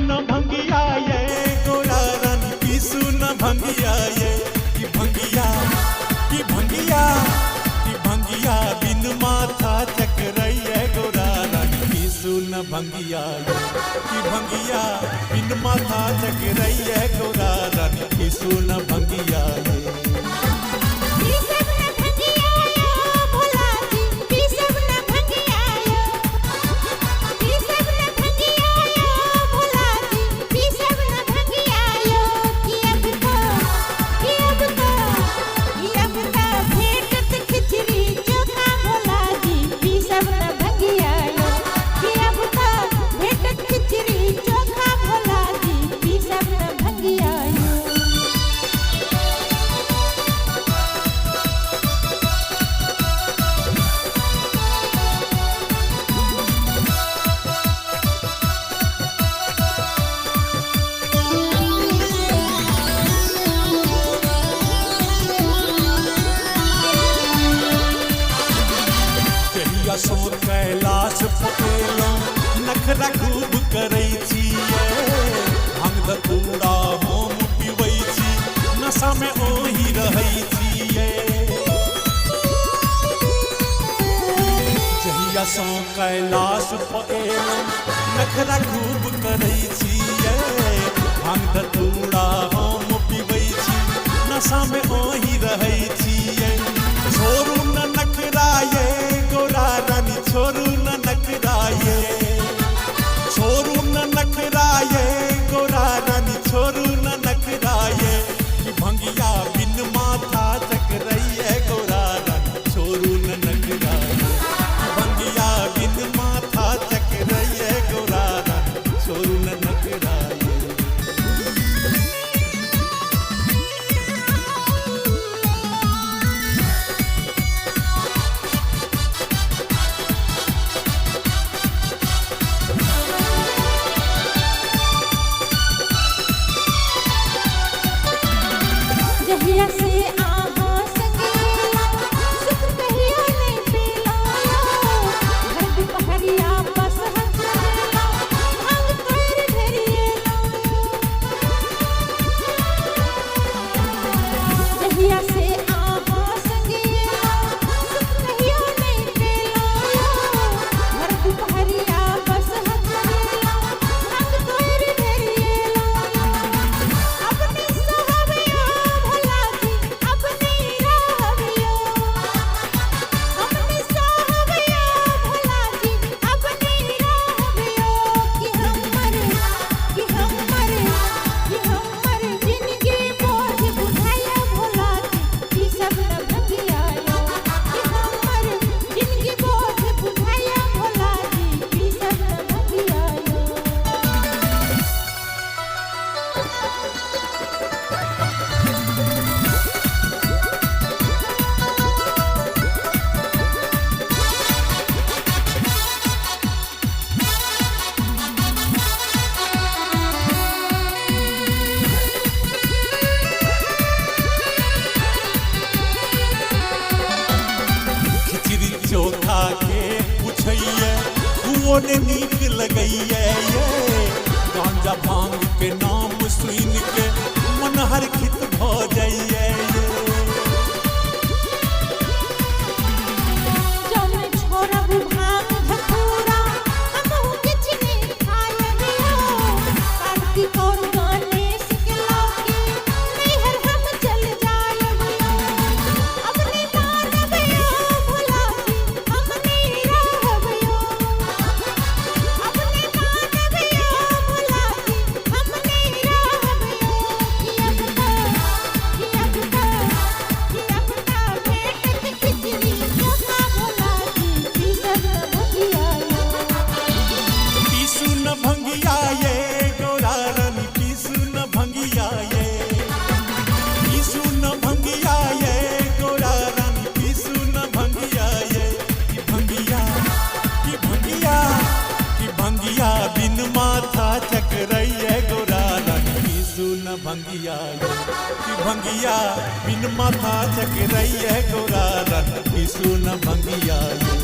न भंगिया ये गोरा रानी पीसू न भंगिया ये कि भंगिया कि भंगिया कि भंगिया बिन माथा चकराइए गोरा रानी पीसू न भंगिया ये कि भंगिया बिन माथा चकराइए गोरा रानी पीसू न भंगिया ये। सो कैलाश पटेलो नखरा खूब करै छियै भांग धतूरा हम पीबै छी नशा में ओही रहै छियै। जहिया सो कैलाश पटेलो नखरा खूब करै छियै भांग धतूरा हम पीबै छी नशा में ओही रहै छियै। छोड़ू न नखराए गोरा रानी छोड़ू न नखराए छोड़ू न नखराए गोरा रानी छोड़ू न नखराए कि भंगिया बिन माथा चकराइए गोरा रानी छोड़ू न नखराए कि भंगिया बिन माथा चकराइए गोरा रानी छोड़ू न नखराए। जहिया से आहा संगेला सुख कहियो नहीं पेला घर दुपहरिया बस हंसला भांग कर धरिएला। जहिया से आहा संगेला सुख कहियो नहीं पेला घर दुपहरिया बस हंसला भांग कर धरिएला। अपने सहबिया चोखा के पूछिए हुओ ने नीक लगैए ये गांजा भांग के नाम सुन के मन हरखित भ जाइए ये। जौन छोड़ब भांग धतूरा हमहु किछ नहीं खायबियो कार्तिक और गणेश के लौकी नैहर हम चल जायबियो। अपने मानबियो भोला जी हम नहीं रहबियो अपने मानबियो भोला जी हम नहीं रहबियो। कि अब भेटत खिचड़ी चोखा भोला जी पीसब न भंगिया पीसू न भंगिया ये गोरा रानी पीसू न भंगिया ये पीसू न भंगिया ये गोरा रानी पीसू न भंगिया ये कि भंगिया कि भंगिया कि भंगिया बिन माथा चकराइए गोरा रानी पीसू न भंगिया ये कि भंगिया बिन माथा चकराइए गोरा रानी पीसू न भंगिया ये।